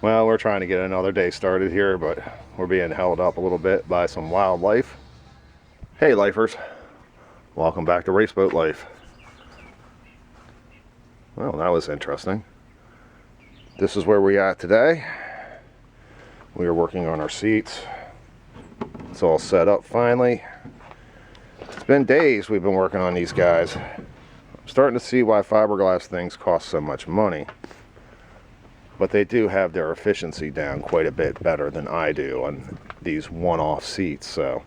Well, we're trying to get another day started here, but we're being held up a little bit by some wildlife. Hey lifers, welcome back to Raceboat Life. Well, that was interesting. This is where we're at today. We are working on our seats. It's all set up finally. It's been days we've been working on these guys. I'm starting to see why fiberglass things cost so much money. But they do have their efficiency down quite a bit better than I do on these one-off seats, so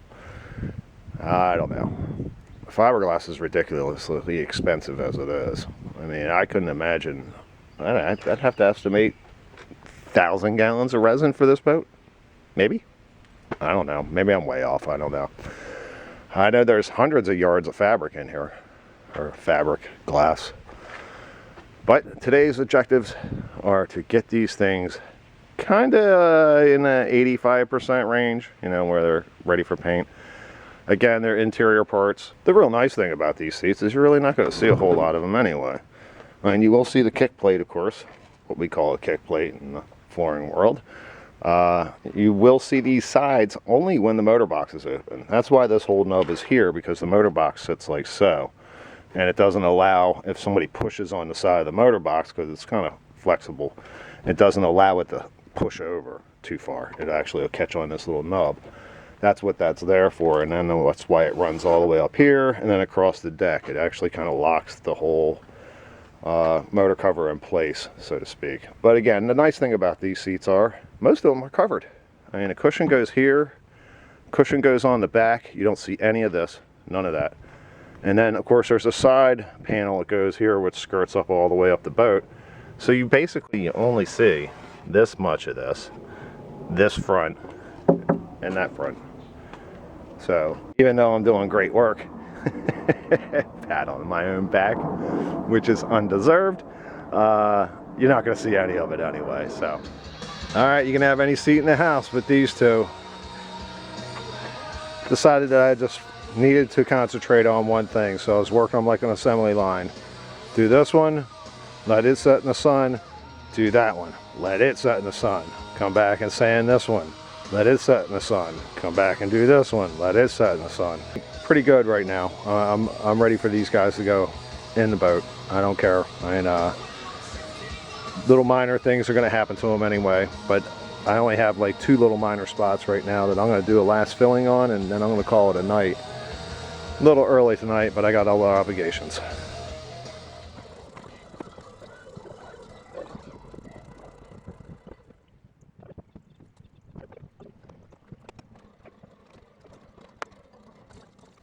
I don't know. Fiberglass is ridiculously expensive as it is. I mean, I couldn't imagine. I'd have to estimate 1,000 gallons of resin for this boat. Maybe? I don't know. Maybe I'm way off. I don't know. I know there's hundreds of yards of fabric in here, or fabric, glass. But today's objectives are to get these things kind of in the 85% range, you know, where they're ready for paint. Again, they're interior parts. The real nice thing about these seats is you're really not going to see a whole lot of them anyway. And you will see the kick plate, of course, what we call a kick plate in the flooring world. You will see these sides only when the motor box is open. That's why this whole nub is here, because the motor box sits like so. And it doesn't allow, if somebody pushes on the side of the motor box, because it's kind of flexible, it doesn't allow it to push over too far. It actually will catch on this little nub. That's what that's there for, and then that's why it runs all the way up here and then across the deck. It actually kind of locks the whole motor cover in place, so to speak. But again, the nice thing about these seats are, most of them are covered. I mean, a cushion goes here, cushion goes on the back. You don't see any of this, none of that. And then, of course, there's a side panel that goes here, which skirts up all the way up the boat. So you basically only see this much of this front, and that front. So even though I'm doing great work, pat on my own back, which is undeserved, you're not going to see any of it anyway. So, all right, you can have any seat in the house, but these two. Decided that I just needed to concentrate on one thing, so I was working on like an assembly line. Do this one, let it set in the sun. Do that one, let it set in the sun. Come back and sand this one, let it set in the sun. Come back and do this one, let it set in the sun. Pretty good right now. I'm ready for these guys to go in the boat. I don't care. I mean, little minor things are going to happen to them anyway, but I only have like 2 little minor spots right now that I'm going to do a last filling on, and then I'm going to call it a night. A little early tonight, but I got other obligations.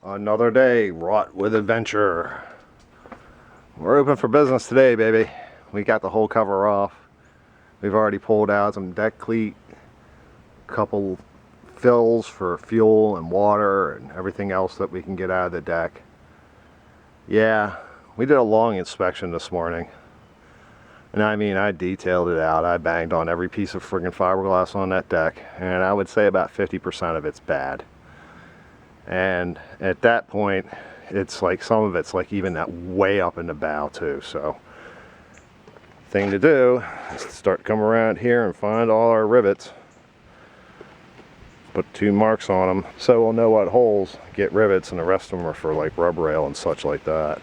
Another day wrought with adventure. We're open for business today, baby. We got the whole cover off. We've already pulled out some deck cleat, couple fills for fuel and water and everything else that we can get out of the deck. Yeah, we did a long inspection this morning. And I mean, I detailed it out. I banged on every piece of friggin' fiberglass on that deck. And I would say about 50% of it's bad. And at that point, it's like some of it's like even that way up in the bow too. So thing to do is to start to come around here and find all our rivets. Put 2 marks on them so we'll know what holes get rivets, and the rest of them are for like rub rail and such like that.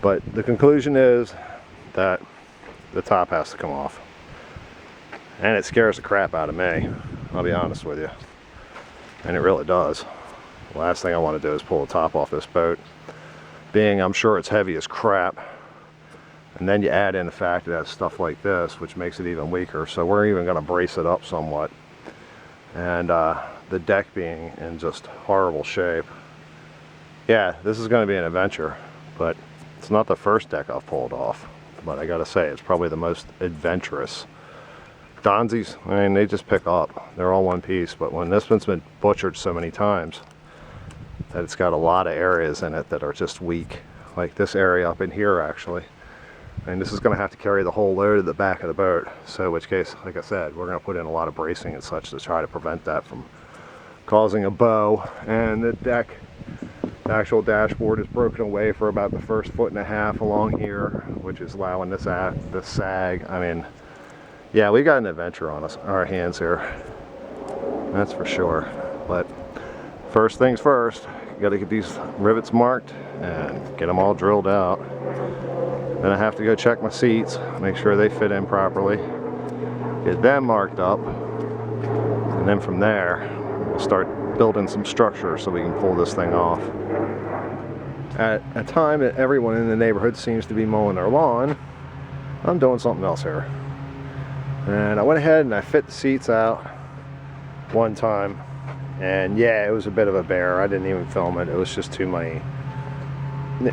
But the conclusion is that the top has to come off, and it scares the crap out of me, I'll be honest with you, and it really does. The last thing I want to do is pull the top off this boat, being I'm sure it's heavy as crap, and then you add in the fact that it has stuff like this, which makes it even weaker. So we're even going to brace it up somewhat. And the deck being in just horrible shape. Yeah, this is going to be an adventure, but it's not the first deck I've pulled off. But I gotta say, it's probably the most adventurous. Donzies, I mean, they just pick up. They're all one piece, but when this one's been butchered so many times that it's got a lot of areas in it that are just weak. Like this area up in here, actually. And this is going to have to carry the whole load of the back of the boat. So in which case, like I said, we're going to put in a lot of bracing and such to try to prevent that from causing a bow. And the deck, the actual dashboard is broken away for about the first 1.5 feet along here, which is allowing this sag. I mean, Yeah, we got an adventure on our hands here. That's for sure. But first things first, you got to get these rivets marked and get them all drilled out. Then I have to go check my seats, make sure they fit in properly, get them marked up, and then from there we'll start building some structure so we can pull this thing off. At a time that everyone in the neighborhood seems to be mowing their lawn, I'm doing something else here. And I went ahead and I fit the seats out one time, and yeah, it was a bit of a bear. I didn't even film it. It was just too many.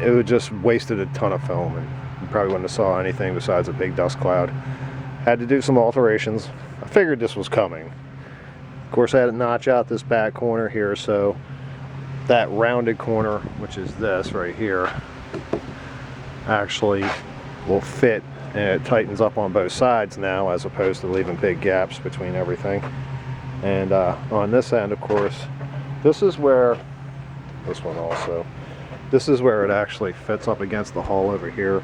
It would just wasted a ton of film, and you probably wouldn't have saw anything besides a big dust cloud. Had to do some alterations. I figured this was coming. Of course, I had to notch out this back corner here, so that rounded corner, which is this right here, actually will fit, and it tightens up on both sides now, as opposed to leaving big gaps between everything. And on this end, of course, this is where, this one also, this is where it actually fits up against the hull over here.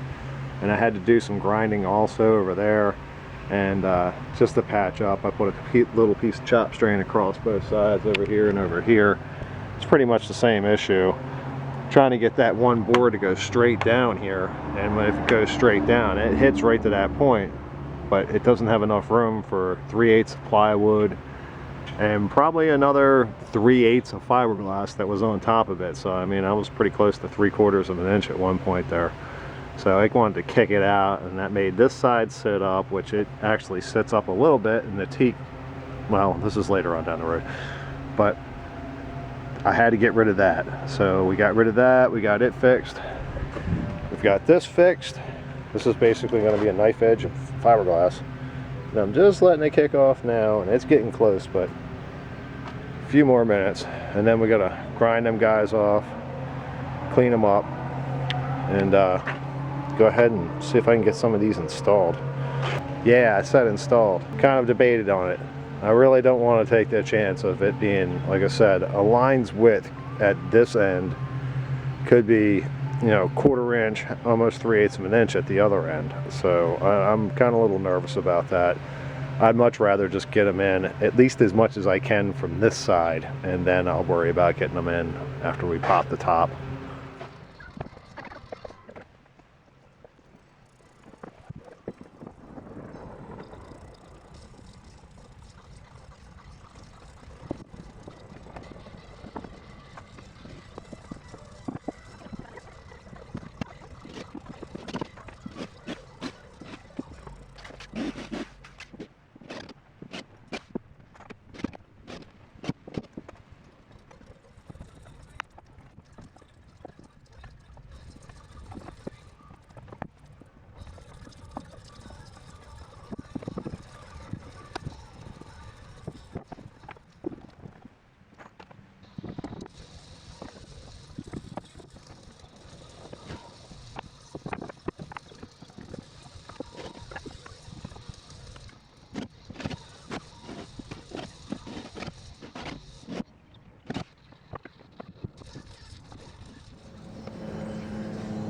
And I had to do some grinding also over there. And just to patch up, I put a little piece of chop strain across both sides over here and over here. It's pretty much the same issue. Trying to get that one board to go straight down here, and when it goes straight down, it hits right to that point, but it doesn't have enough room for 3/8 of plywood and probably another 3/8 of fiberglass that was on top of it. So I mean, I was pretty close to 3/4 of an inch at one point there. So I wanted to kick it out, and that made this side sit up, which it actually sits up a little bit, and the teak, well, this is later on down the road, but I had to get rid of that. So we got rid of that, we got it fixed. We've got this fixed. This is basically going to be a knife edge of fiberglass. And I'm just letting it kick off now, and it's getting close, but a few more minutes. And then we got to grind them guys off, clean them up, and go ahead and see if I can get some of these installed. Yeah, I said installed. Kind of debated on it. I really don't want to take the chance of it being, like I said, a line's width at this end could be, you know, 1/4 inch, almost 3/8 of an inch at the other end. So I'm kind of a little nervous about that. I'd much rather just get them in at least as much as I can from this side, and then I'll worry about getting them in after we pop the top.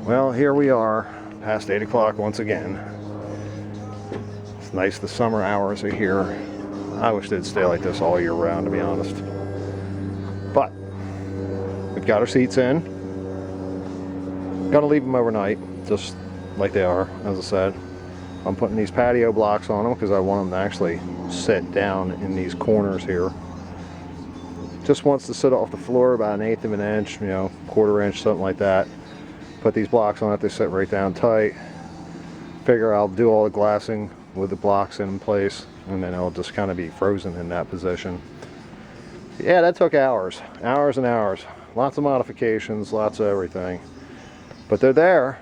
Well, here we are, past 8 o'clock once again. It's nice the summer hours are here. I wish they'd stay like this all year round, to be honest. But we've got our seats in. Gonna leave them overnight, just like they are, as I said. I'm putting these patio blocks on them because I want them to actually sit down in these corners here. Just wants to sit off the floor about 1/8 of an inch, you know, 1/4 inch, something like that. Put these blocks on it, they sit right down tight. Figure I'll do all the glassing with the blocks in place, and then it'll just kind of be frozen in that position. Yeah, that took hours and hours. Lots of modifications, lots of everything. But they're there,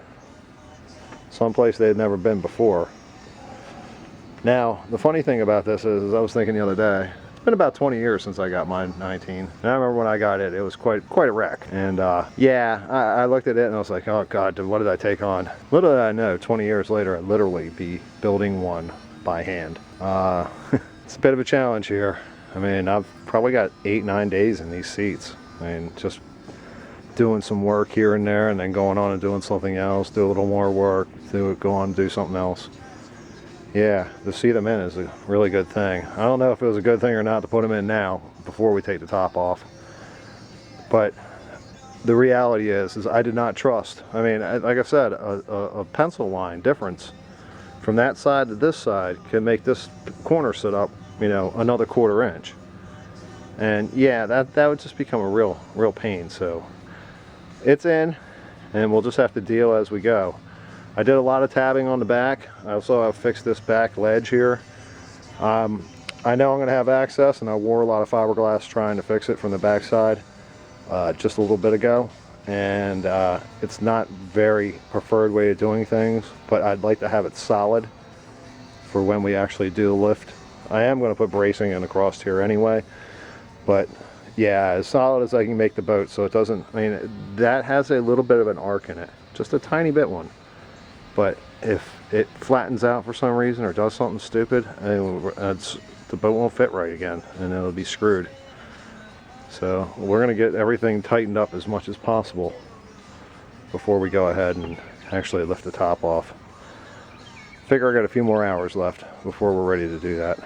someplace they'd never been before. Now, the funny thing about this is I was thinking the other day, it's been about 20 years since I got my 19. And I remember when I got it, it was quite a wreck. And yeah, I looked at it and I was like, oh God, what did I take on? Little did I know, 20 years later, I'd literally be building one by hand. It's a bit of a challenge here. I mean, I've probably got 8-9 days in these seats. I mean, just doing some work here and there, and then going on and doing something else, do a little more work, go on and do something else. yeah, to see them in is a really good thing. I don't know if it was a good thing or not to put them in now before we take the top off. But the reality is I did not trust. I mean, like I said, a pencil line difference from that side to this side can make this corner sit up, you know, another 1/4 inch. And yeah, that would just become a real pain. So it's in, and we'll just have to deal as we go. I did a lot of tabbing on the back. I also have fixed this back ledge here. I know I'm going to have access, and I wore a lot of fiberglass trying to fix it from the back side just a little bit ago. And it's not very preferred way of doing things, but I'd like to have it solid for when we actually do the lift. I am going to put bracing in across here anyway, but yeah, as solid as I can make the boat so it doesn't, I mean, that has a little bit of an arc in it, just a tiny bit one. But if it flattens out for some reason or does something stupid, the boat won't fit right again, and it'll be screwed. So we're going to get everything tightened up as much as possible before we go ahead and actually lift the top off. Figure I got a few more hours left before we're ready to do that.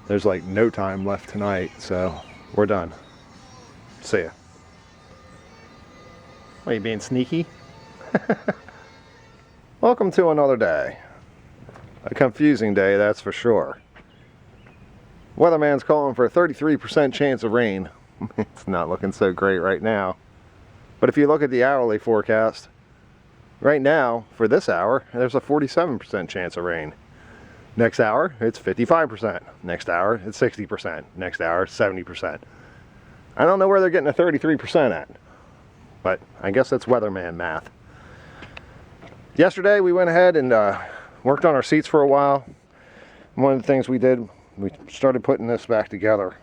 There's like no time left tonight, so we're done. See ya. Are you being sneaky? Welcome to another day. A confusing day, that's for sure. Weatherman's calling for a 33% chance of rain. It's not looking so great right now. But if you look at the hourly forecast, right now, for this hour, there's a 47% chance of rain. Next hour, it's 55%. Next hour, it's 60%. Next hour, 70%. I don't know where they're getting a 33% at, but I guess that's weatherman math. Yesterday, we went ahead and worked on our seats for a while. One of the things we did, we started putting this back together.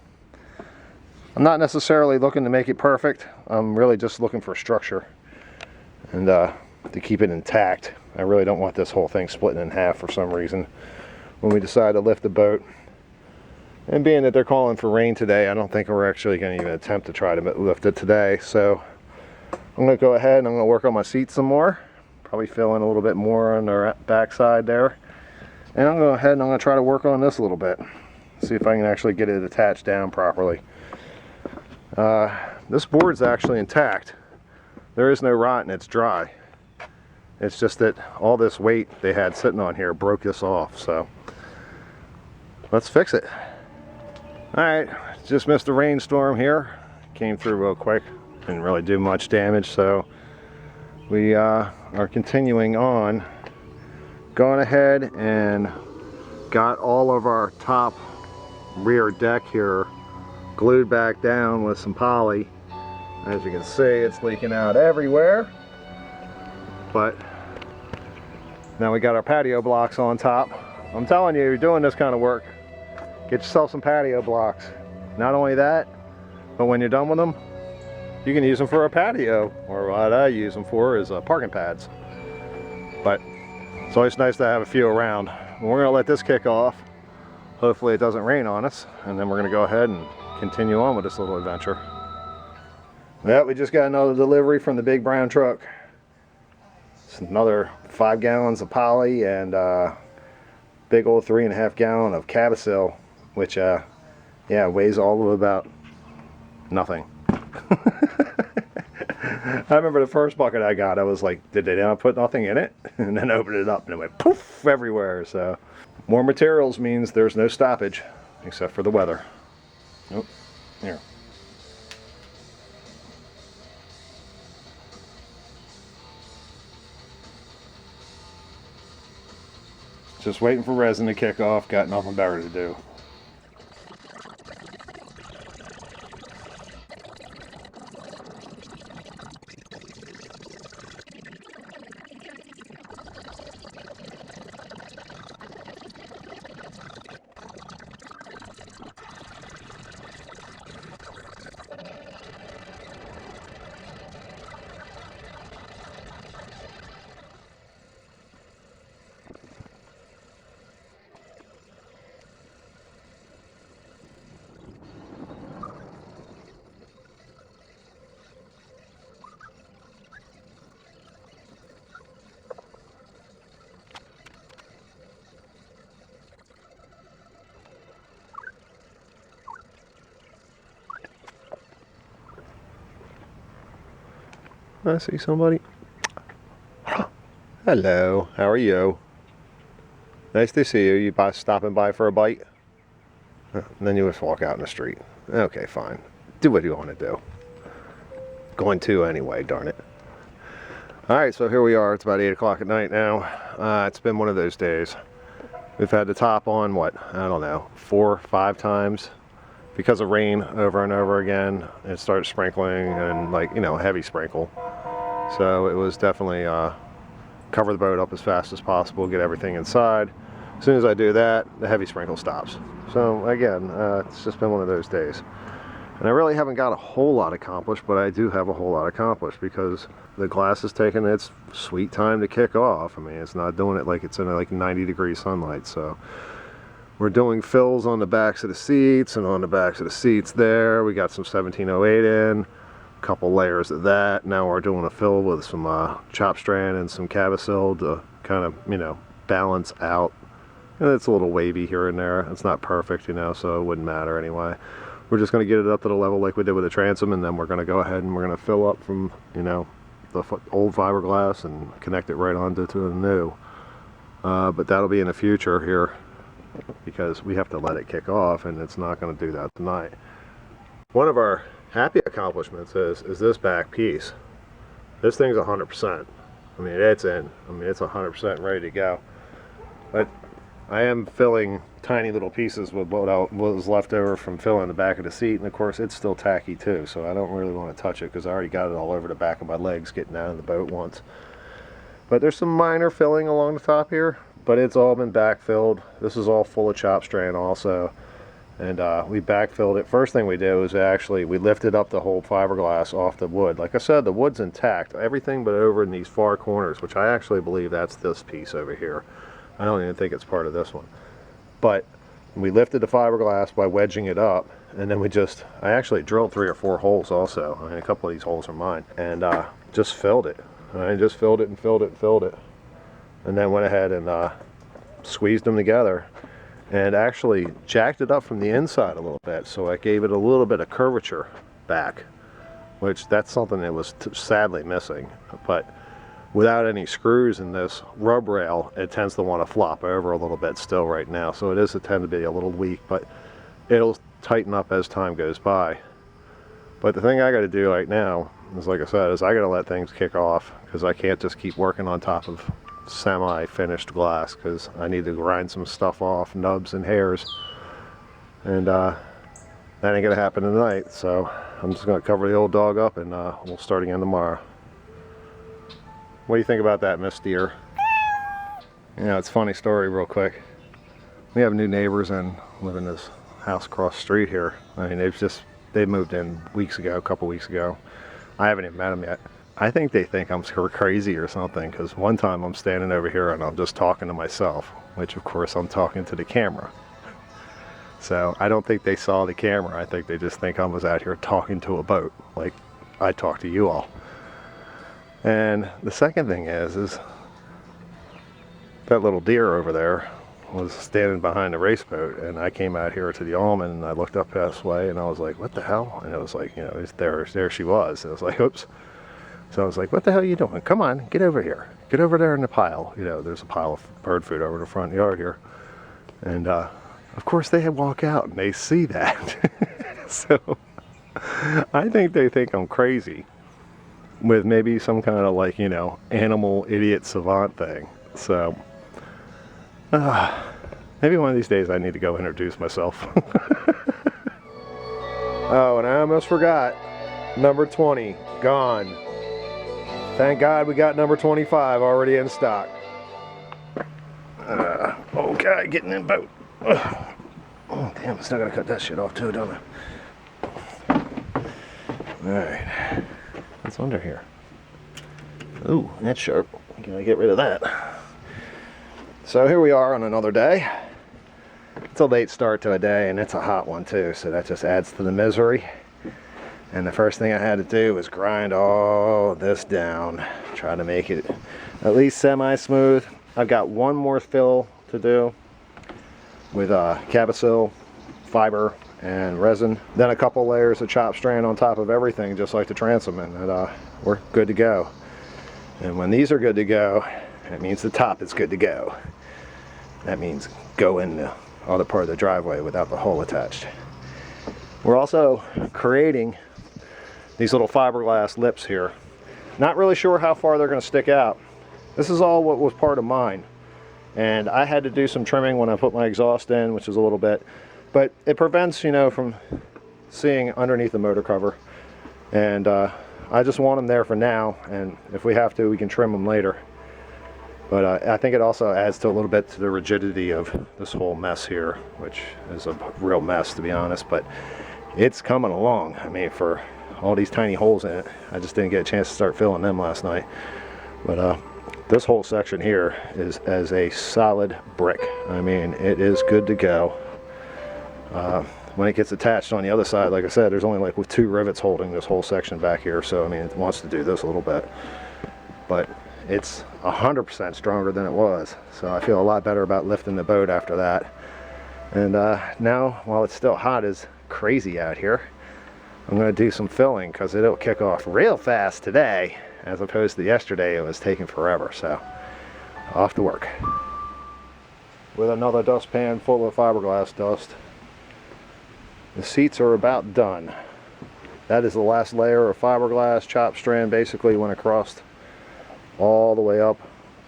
I'm not necessarily looking to make it perfect. I'm really just looking for structure and to keep it intact. I really don't want this whole thing splitting in half for some reason when we decide to lift the boat. And being that they're calling for rain today, I don't think we're actually going to even attempt to try to lift it today. So I'm going to go ahead and I'm going to work on my seat some more. Probably fill in a little bit more on the back side there. And I'm going to go ahead and I'm going to try to work on this a little bit. See if I can actually get it attached down properly. This board's actually intact. There is no rot and it's dry. It's just that all this weight they had sitting on here broke this off, so let's fix it. Alright, just missed a rainstorm here. Came through real quick. Didn't really do much damage, so we are continuing on. Going ahead and got all of our top rear deck here glued back down with some poly. As you can see, it's leaking out everywhere. But now we got our patio blocks on top. I'm telling you, you're doing this kind of work, get yourself some patio blocks. Not only that, but when you're done with them, you can use them for a patio, or what I use them for is parking pads. But it's always nice to have a few around. We're going to let this kick off. Hopefully it doesn't rain on us, and then we're going to go ahead and continue on with this little adventure. Well, we just got another delivery from the big brown truck. It's another 5 gallons of poly and big old 3.5 gallon of Cabasil, which yeah, weighs all of about nothing. I remember the first bucket I got, I was like, did they not put nothing in it? And then opened it up and it went poof everywhere. So more materials means there's no stoppage except for the weather. Nope. Here. Just waiting for resin to kick off. Got nothing better to do. I see somebody. Hello, how are you? Nice to see you. You stopping by for a bite? And then you just walk out in the street. Okay, fine. Do what you want to do. Going to anyway, darn it. Alright, so here we are. It's about 8 o'clock at night now. It's been one of those days. We've had the top on, what, I don't know, 4 or 5 times. Because of rain over and over again. It started sprinkling and, like, you know, heavy sprinkle. So it was definitely cover the boat up as fast as possible, get everything inside. As soon as I do that, the heavy sprinkle stops. So again, it's just been one of those days. And I really haven't got a whole lot accomplished, but I do have a whole lot accomplished because the glass is taking its sweet time to kick off. I mean, it's not doing it like it's in like 90-degree sunlight. So we're doing fills on the backs of the seats and on the backs of the seats there. We got some 1708 in, a couple layers of that. Now we're doing a fill with some chop strand and some cabosil to kind of, you know, balance out. And it's a little wavy here and there. It's not perfect, you know, so it wouldn't matter anyway. We're just going to get it up to the level like we did with the transom, and then we're going to go ahead and we're going to fill up from, you know, the old fiberglass and connect it right onto the new. But that'll be in the future here because we have to let it kick off, and it's not going to do that tonight. One of our happy accomplishments is this back piece. This thing's 100%. I mean, it's in. I mean, it's 100% ready to go. But I am filling tiny little pieces with what was left over from filling the back of the seat, and of course it's still tacky too, so I don't really want to touch it because I already got it all over the back of my legs getting out of the boat once. But there's some minor filling along the top here, but it's all been backfilled. This is all full of chop strand also, and we backfilled it. First thing we did was actually we lifted up the whole fiberglass off the wood. Like I said, the wood's intact, everything but over in these far corners, which I actually believe that's this piece over here. I don't even think it's part of this one. But we lifted the fiberglass by wedging it up, and then I actually drilled 3 or 4 holes also. I mean, a couple of these holes are mine, and just filled it. I just filled it and filled it and filled it. And then went ahead and squeezed them together and actually jacked it up from the inside a little bit, so I gave it a little bit of curvature back, which that's something that was sadly missing. But without any screws in this rub rail, it tends to want to flop over a little bit still right now. So it is tend to be a little weak, but it'll tighten up as time goes by. But the thing I got to do right now is, like I said, is I got to let things kick off because I can't just keep working on top of semi-finished glass because I need to grind some stuff off, nubs and hairs. And that ain't going to happen tonight. So I'm just going to cover the old dog up and we'll start again tomorrow. What do you think about that, Miss Deer? You know, it's a funny story real quick. We have new neighbors and live in this house across the street here. I mean, they moved in a couple weeks ago. I haven't even met them yet. I think they think I'm crazy or something, because one time I'm standing over here and I'm just talking to myself, which of course I'm talking to the camera. So I don't think they saw the camera. I think they just think I was out here talking to a boat, like I talk to you all. And the second thing is that little deer over there was standing behind the race boat, and I came out here to the Allmand and I looked up this way and I was like, what the hell? And it was like, you know, there she was. And I was like, oops. So I was like, what the hell are you doing? Come on, get over here. Get over there in the pile. You know, there's a pile of bird food over in the front yard here. And of course they walk out and they see that. So I think they think I'm crazy, with maybe some kind of, like, you know, animal idiot savant thing. So maybe one of these days I need to go introduce myself. Oh, and I almost forgot, number 20 gone. Thank God we got number 25 already in stock. Okay, getting in boat. Oh damn, I still gotta cut that shit off too, don't I? Alright, what's under here? Ooh, that's sharp. Gotta get rid of that. So here we are on another day. It's a late start to a day, and it's a hot one too, so that just adds to the misery. And the first thing I had to do was grind all this down, try to make it at least semi-smooth. I've got one more fill to do with cabosil, fiber, and resin, then a couple layers of chop strand on top of everything, just like the transom, and we're good to go. And when these are good to go, that means the top is good to go. That means go in the other part of the driveway without the hole attached. We're also creating these little fiberglass lips here. Not really sure how far they're going to stick out. This is all what was part of mine, and I had to do some trimming when I put my exhaust in, which is a little bit, but it prevents, you know, from seeing underneath the motor cover. And I just want them there for now, and if we have to, we can trim them later. But I think it also adds to a little bit to the rigidity of this whole mess here, which is a real mess, to be honest, but it's coming along. I mean, for all these tiny holes in it, I just didn't get a chance to start filling them last night. But this whole section here is as a solid brick. I mean, it is good to go. When it gets attached on the other side, like I said, there's only like with 2 rivets holding this whole section back here, so I mean, it wants to do this a little bit. But it's 100% stronger than it was, so I feel a lot better about lifting the boat after that. And now, while it's still hot as crazy out here, I'm going to do some filling, because it'll kick off real fast today, as opposed to yesterday. It was taking forever. So off to work with another dustpan full of fiberglass dust. The seats are about done. That is the last layer of fiberglass. Chop strand basically went across all the way up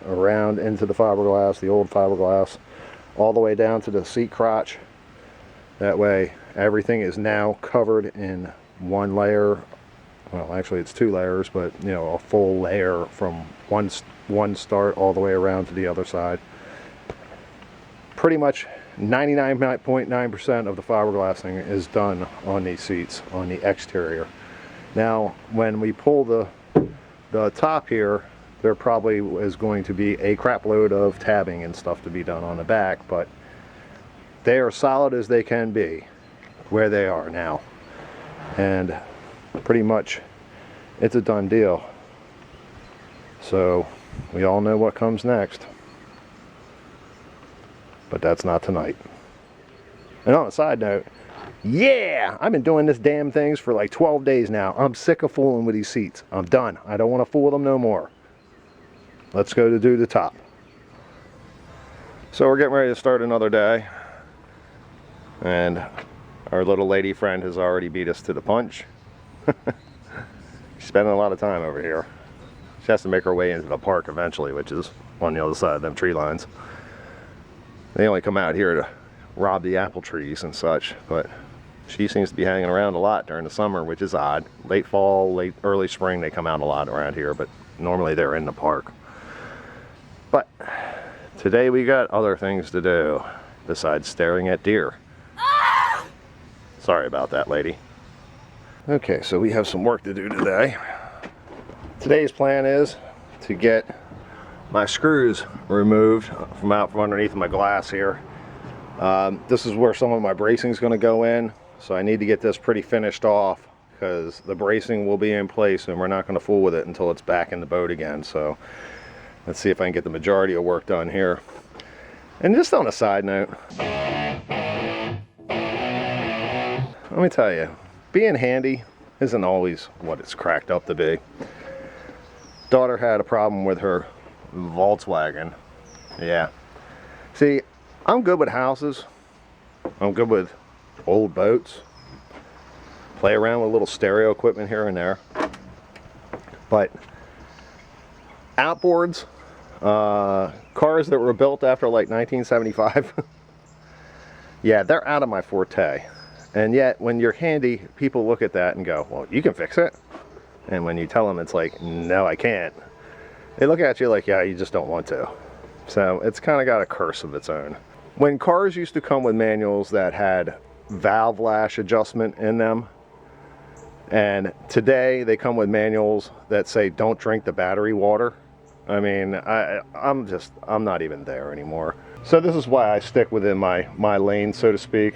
around into the fiberglass, the old fiberglass, all the way down to the seat crotch. That way everything is now covered in one layer. Well, actually it's 2 layers, but you know, a full layer from one start all the way around to the other side. Pretty much 99.9% of the fiberglassing is done on these seats, on the exterior. Now when we pull the top here, there probably is going to be a crap load of tabbing and stuff to be done on the back, but they are solid as they can be where they are now, and pretty much it's a done deal. So we all know what comes next, but that's not tonight. And on a side note, yeah, I've been doing this damn things for like 12 days now. I'm sick of fooling with these seats. I'm done. I don't want to fool with them no more. Let's go to do the top. So we're getting ready to start another day, and our little lady friend has already beat us to the punch. She's spending a lot of time over here. She has to make her way into the park eventually, which is on the other side of them tree lines. They only come out here to rob the apple trees and such, but she seems to be hanging around a lot during the summer, which is odd. Late fall, early spring, they come out a lot around here, but normally they're in the park. But today we got other things to do besides staring at deer. Sorry about that, lady. Okay, so we have some work to do today. Today's plan is to get my screws removed from out from underneath my glass here. This is where some of my bracing is going to go in, so I need to get this pretty finished off, because the bracing will be in place and we're not going to fool with it until it's back in the boat again. So let's see if I can get the majority of work done here. And just on a side note, let me tell you, being handy isn't always what it's cracked up to be. Daughter had a problem with her Volkswagen. Yeah. See, I'm good with houses. I'm good with old boats. Play around with a little stereo equipment here and there. But outboards, cars that were built after like 1975, yeah, they're out of my forte. And yet, when you're handy, people look at that and go, well, you can fix it. And when you tell them, it's like, no, I can't. They look at you like, yeah, you just don't want to. So it's kind of got a curse of its own. When cars used to come with manuals that had valve lash adjustment in them, and today they come with manuals that say don't drink the battery water, I mean, I'm not even there anymore. So this is why I stick within my lane, so to speak.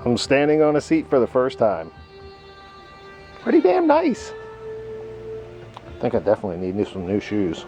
I'm standing on a seat for the first time. Pretty damn nice. I think I definitely need some new shoes.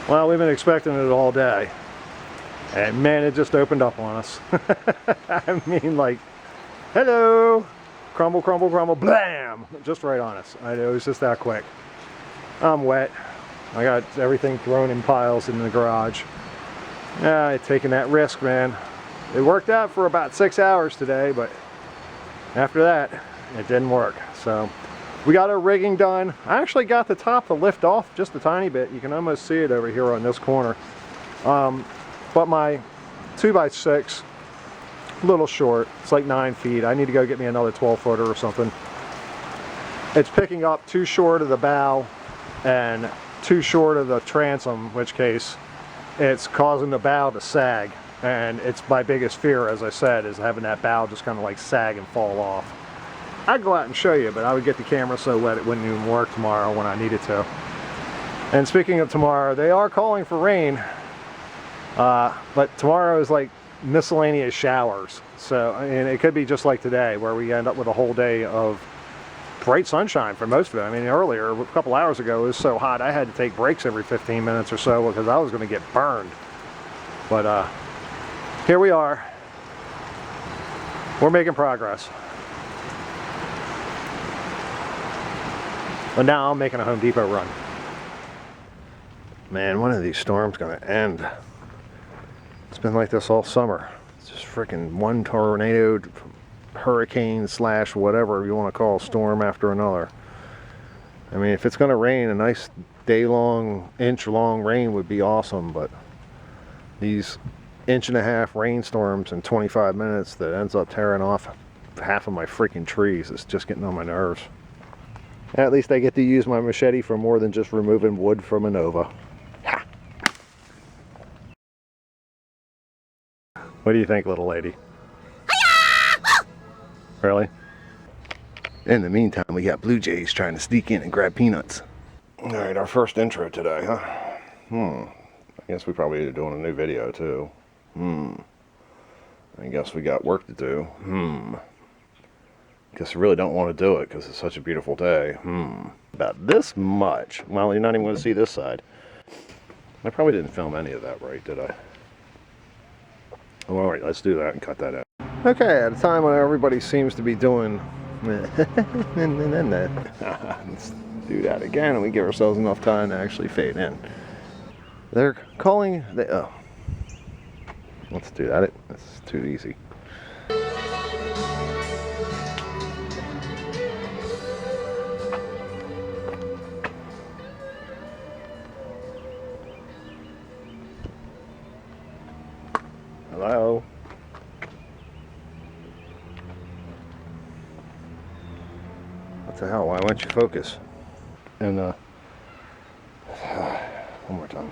Well, we've been expecting it all day, and man, it just opened up on us. I mean, like, hello, crumble, crumble, crumble, blam, just right on us. It was just that quick. I'm wet. I got everything thrown in piles in the garage. Yeah, taking that risk, man. It worked out for about 6 hours today, but after that, it didn't work. So we got our rigging done. I actually got the top to lift off just a tiny bit. You can almost see it over here on this corner. But my 2x6, a little short. It's like 9 feet. I need to go get me another 12-footer or something. It's picking up too short of the bow and too short of the transom, in which case it's causing the bow to sag. And it's my biggest fear, as I said, is having that bow just kind of like sag and fall off. I'd go out and show you, but I would get the camera so wet it wouldn't even work tomorrow when I needed to. And speaking of tomorrow, they are calling for rain, but tomorrow is like miscellaneous showers. So, I mean, it could be just like today, where we end up with a whole day of bright sunshine for most of it. I mean, earlier, a couple hours ago, it was so hot I had to take breaks every 15 minutes or so because I was going to get burned. But here we are. We're making progress. But now I'm making a Home Depot run. Man, one of these storms gonna end. It's been like this all summer. It's just freaking one tornado, hurricane slash whatever you want to call storm after another. I mean, if it's gonna rain, a nice day-long, inch-long rain would be awesome, but these inch-and-a-half rainstorms in 25 minutes that ends up tearing off half of my freaking trees, it's just getting on my nerves. At least I get to use my machete for more than just removing wood from a Nova. Ha. What do you think, little lady? Really? In the meantime, we got blue jays trying to sneak in and grab peanuts. Alright, our first intro today, huh? I guess we probably are doing a new video, too. I guess we got work to do. Guess I really don't want to do it because it's such a beautiful day. About this much. Well, you're not even going to see this side. I probably didn't film any of that right, did I? Oh, alright, let's do that and cut that out. Okay, at a time when everybody seems to be doing... Let's do that again and we give ourselves enough time to actually fade in. They're calling... oh. Let's do that. It's too easy. Hello? What the hell? Why won't you focus? And, one more time.